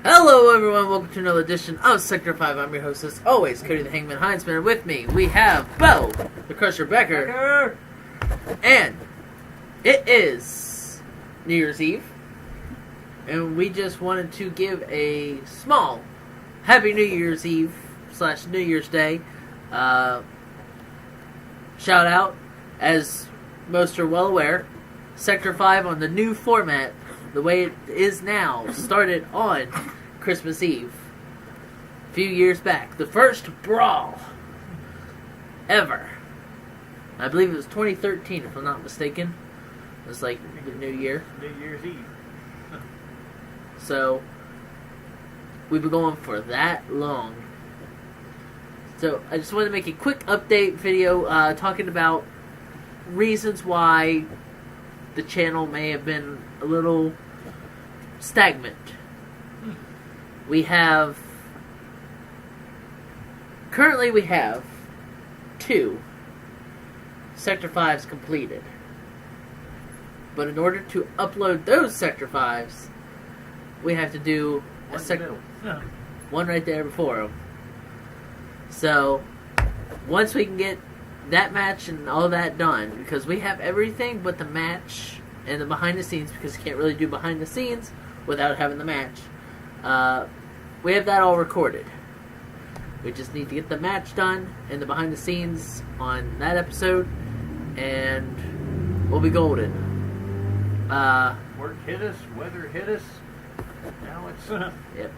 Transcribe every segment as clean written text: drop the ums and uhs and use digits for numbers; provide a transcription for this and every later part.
Hello everyone, welcome to another edition of Sector 5. I'm your host as always, Cody the Hangman Heinzman. With me, we have Bo, the Crusher Becker. And it is New Year's Eve. And we just wanted to give a small Happy New Year's Eve / New Year's Day shout out. As most are well aware, Sector 5 on the new format, the way it is now, started on Christmas Eve. A few years back. The first brawl ever. I believe it was 2013, if I'm not mistaken. It was like the New Year. New Year's Eve. So, we've been going for that long. So, I just wanted to make a quick update video talking about reasons why the channel may have been a little stagnant. Currently we have 2 Sector 5s completed. But in order to upload those Sector 5s, we have to do one right there before them. So, once we can get that match and all that done, because we have everything but the match and the behind the scenes, because you can't really do behind the scenes without having the match. We have that all recorded. We just need to get the match done and the behind the scenes on that episode, and we'll be golden. Work hit us, weather hit us. Now it's Yep.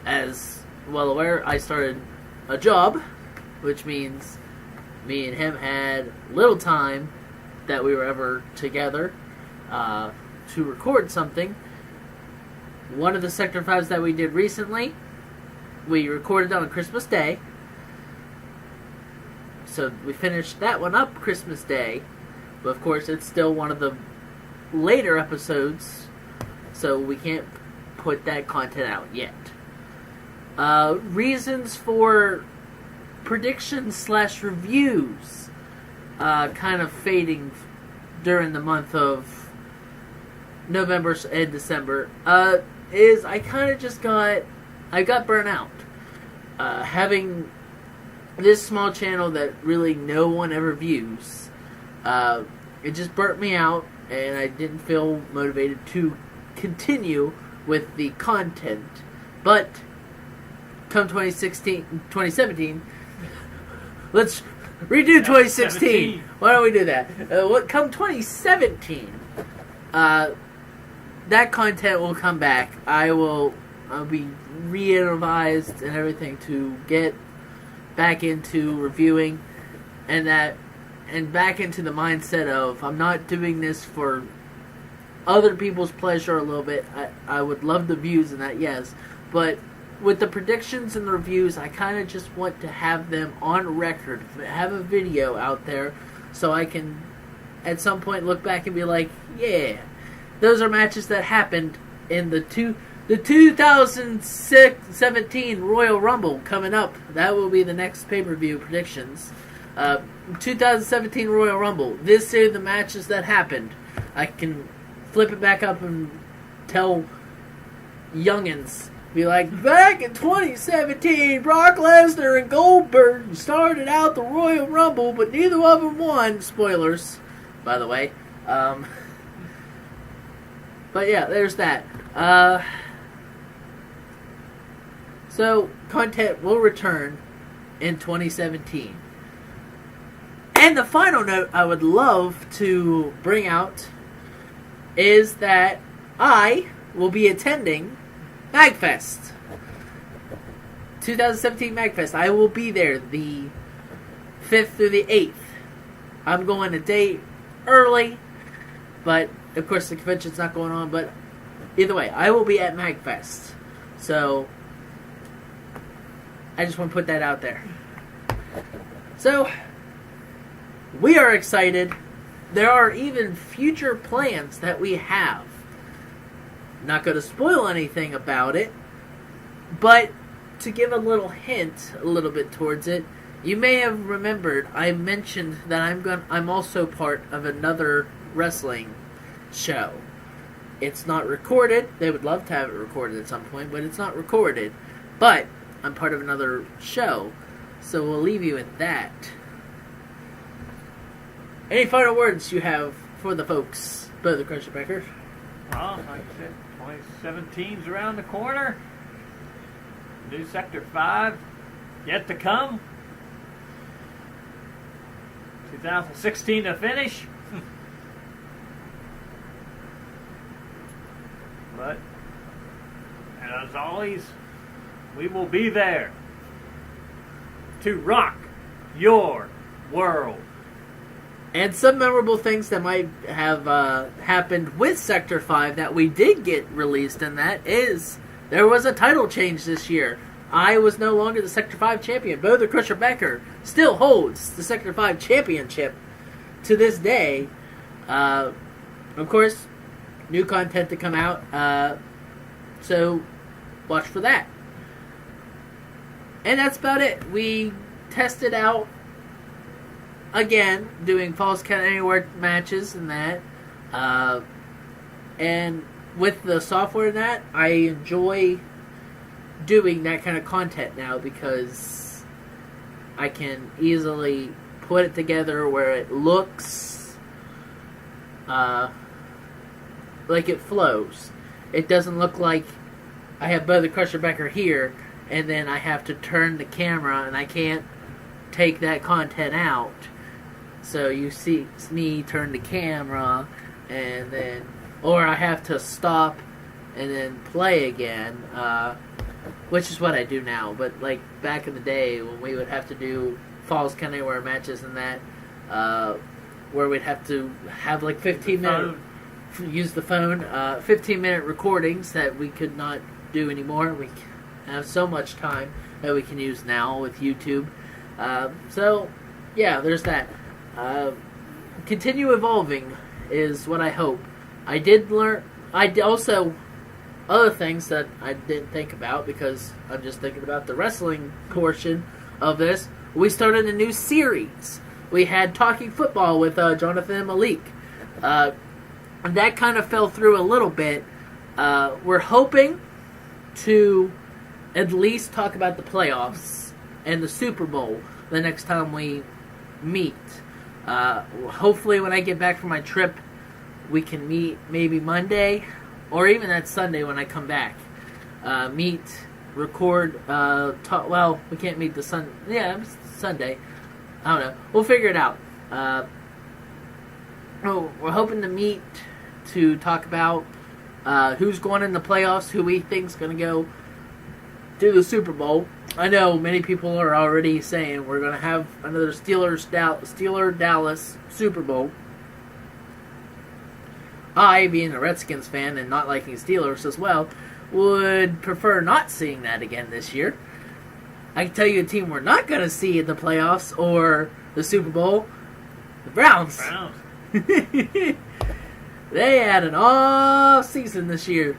As well aware, I started a job, which means me and him had little time that we were ever together to record something. One of the Sector 5s that we did recently, we recorded on Christmas Day. So we finished that one up Christmas Day. But of course it's still one of the later episodes, so we can't put that content out yet. Reasons for predictions / reviews kind of fading during the month of November and December is I kind of just got burnt out. Having this small channel that really no one ever views, it just burnt me out, and I didn't feel motivated to continue with the content. But come 2017, let's redo 2016. Why don't we do that? Come 2017, that content will come back. I'll be re-advised and everything to get back into reviewing and back into the mindset of I'm not doing this for other people's pleasure a little bit. I would love the views and that, yes, but with the predictions and the reviews, I kind of just want to have them on record, have a video out there, so I can at some point look back and be like, yeah, those are matches that happened in the 2017 Royal Rumble coming up. That will be the next pay-per-view predictions. 2017 Royal Rumble. This are the matches that happened. I can flip it back up and tell youngins, be like, back in 2017, Brock Lesnar and Goldberg started out the Royal Rumble, but neither of them won. Spoilers, by the way. But yeah, there's that. So, content will return in 2017. And the final note I would love to bring out is that I will be attending Magfest. 2017 Magfest. I will be there the 5th through the 8th. I'm going a day early, but of course the convention's not going on, but either way, I will be at Magfest. So, I just want to put that out there. So, we are excited. There are even future plans that we have. Not going to spoil anything about it, but to give a little hint, a little bit towards it, you may have remembered I mentioned that I'm also part of another wrestling show. It's not recorded. They would love to have it recorded at some point, but it's not recorded. But I'm part of another show, so we'll leave you at that. Any final words you have for the folks, Brother Crusher Becker? Well, like I said, 2017's around the corner. New Sector 5 yet to come. 2016 to finish. But, and as always, we will be there to rock your world. And some memorable things that might have happened with Sector 5 that we did get released in that is there was a title change this year. I was no longer the Sector 5 champion. Bo the Crusher Becker still holds the Sector 5 championship to this day. Of course, new content to come out, so watch for that. And that's about it. We tested out, again, doing Falls Count Anywhere matches and that. And with the software and that, I enjoy doing that kind of content now because I can easily put it together where it looks like it flows. It doesn't look like I have Bo the Crusher Becker here and then I have to turn the camera and I can't take that content out. So you see me turn the camera and then, or I have to stop and then play again, which is what I do now. But like back in the day when we would have to do Falls Count Anywhere matches and that, where we'd have to have like 15-minute use the phone, 15-minute recordings that we could not do anymore. We have so much time that we can use now with YouTube. So, yeah, there's that. Continue evolving is what I hope. I did learn. Also, other things that I didn't think about because I'm just thinking about the wrestling portion of this. We started a new series. We had Talking Football with Jonathan and Malik. And that kind of fell through a little bit. We're hoping to at least talk about the playoffs and the Super Bowl the next time we meet. Hopefully when I get back from my trip, we can meet maybe Monday or even that Sunday when I come back. Meet, record, talk. Well, we can't meet the Sunday. I don't know. We'll figure it out. We're hoping to meet to talk about who's going in the playoffs, who we think's going to go to the Super Bowl. I know many people are already saying we're going to have another Steeler-Dallas Super Bowl. I, being a Redskins fan and not liking Steelers as well, would prefer not seeing that again this year. I can tell you a team we're not going to see in the playoffs or the Super Bowl, the Browns. They had an off season this year.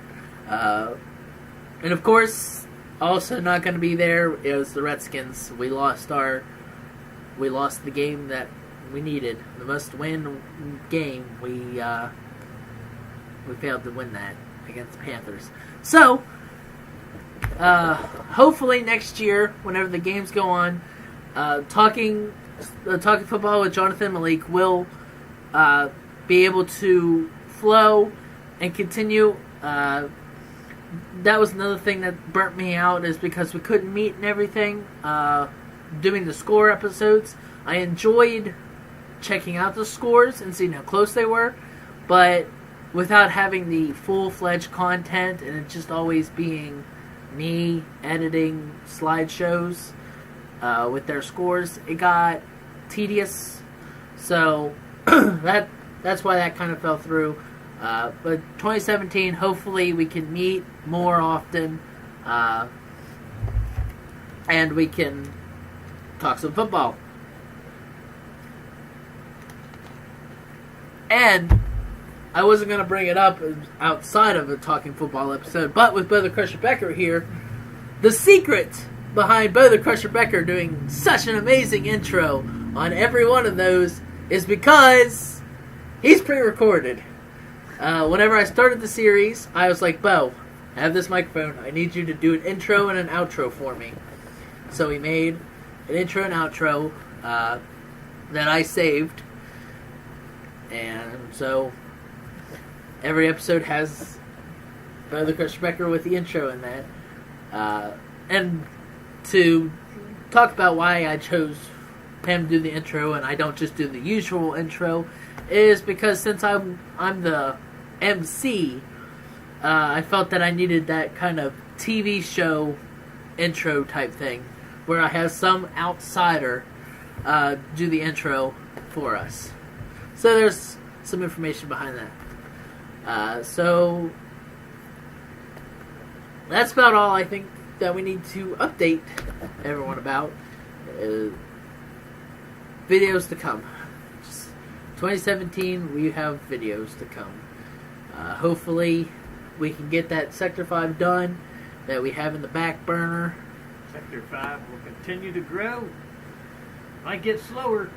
And of course, also not going to be there is the Redskins. We lost the game that we needed, the must-win game. We failed to win that against the Panthers. So, hopefully next year, whenever the games go on, talking football with Jonathan Malik will be able to flow and continue. That was another thing that burnt me out is because we couldn't meet and everything. Doing the score episodes, I enjoyed checking out the scores and seeing how close they were, but without having the full-fledged content and it just always being me editing slideshows with their scores, it got tedious. So that's why that kind of fell through. But 2017, hopefully we can meet more often and we can talk some football. And I wasn't going to bring it up outside of a Talking Football episode, but with Bo the Crusher Becker here, the secret behind Bo the Crusher Becker doing such an amazing intro on every one of those is because he's pre-recorded. Whenever I started the series, I was like, Bo, I have this microphone. I need you to do an intro and an outro for me. So he made an intro and outro that I saved. And so every episode has Bo the Crusher Becker with the intro in that. And to talk about why I chose him to do the intro and I don't just do the usual intro is because since I'm the MC, I felt that I needed that kind of TV show intro type thing where I have some outsider do the intro for us. So there's some information behind that. So that's about all I think that we need to update everyone about. Videos to come. 2017, we have videos to come. Hopefully, we can get that Sector 5 done that we have in the back burner. Sector 5 will continue to grow. Might get slower,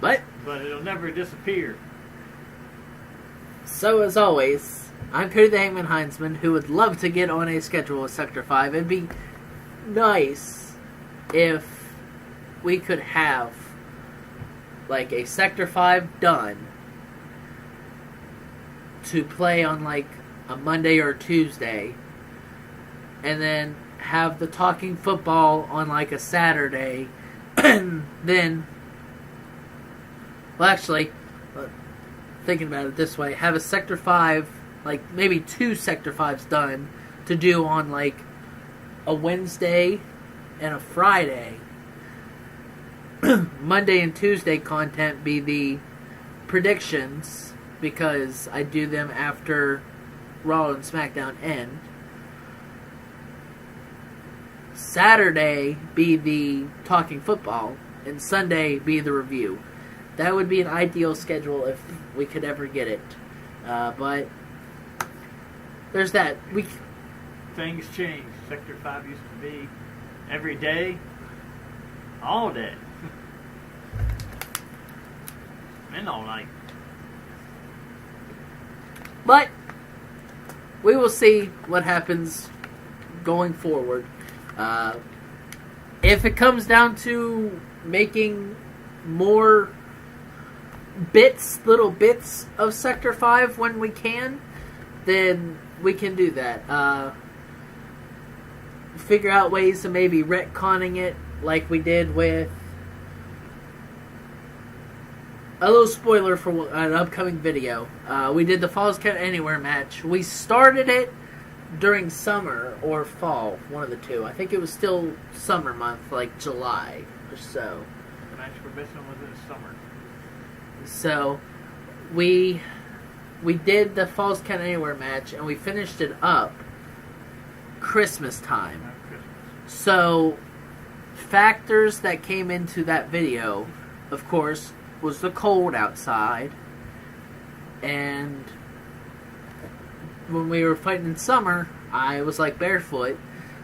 but it'll never disappear. So, as always, I'm Cody the Hangman Heinzman, who would love to get on a schedule with Sector 5. It'd be nice if we could have like a Sector 5 done to play on like a Monday or Tuesday, and then have the Talking Football on like a Saturday, and then, well, actually, thinking about it this way, have a Sector 5, like maybe 2 Sector 5s done to do on like a Wednesday and a Friday. Monday and Tuesday content be the predictions, because I do them after Raw and SmackDown end. Saturday be the Talking Football, and Sunday be the review. That would be an ideal schedule if we could ever get it. But there's that. Things change. Sector 5 used to be every day, all day, and all night. But we will see what happens going forward. If it comes down to making more little bits of Sector 5 when we can, then we can do that. Figure out ways of maybe retconning it like we did with a little spoiler for an upcoming video. We did the Falls Count Anywhere match. We started it during summer or fall, one of the two. I think it was still summer month, like July or so. The match for this one was in the summer. So we did the Falls Count Anywhere match, and we finished it up Christmas time. So factors that came into that video, of course, was the cold outside, and when we were fighting in summer, I was like barefoot,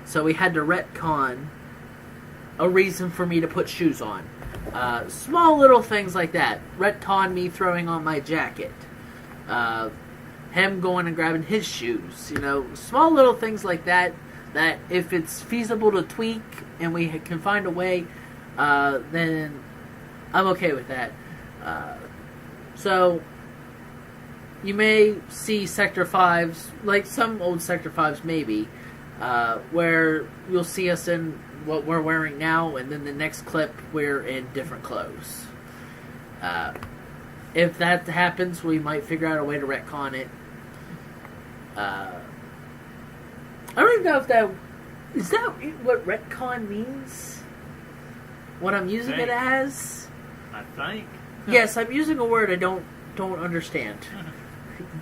so we had to retcon a reason for me to put shoes on. Small little things like that. Retcon me throwing on my jacket. Him going and grabbing his shoes. Small little things like that, that if it's feasible to tweak and we can find a way, then I'm okay with that. So you may see Sector 5s, like some old Sector 5s maybe, where you'll see us in what we're wearing now, and then the next clip we're in different clothes. If that happens, we might figure out a way to retcon it. I don't even know if is that what retcon means? What I'm using it as? I think. Yes, I'm using a word I don't understand.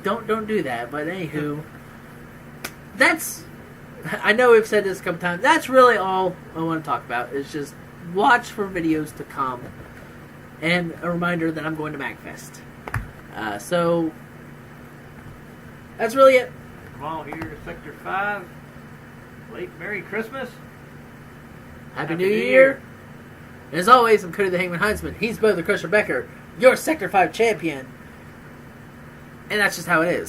Don't do that. But anywho, that's. I know we've said this a couple times. That's really all I want to talk about. Is just watch for videos to come, and a reminder that I'm going to Magfest. So that's really it. Come on, here, Sector 5. Late Merry Christmas. Happy New Year. And as always, I'm Cody the Hangman Heinzman. He's Bo the Crusher Becker, your Sector 5 champion. And that's just how it is.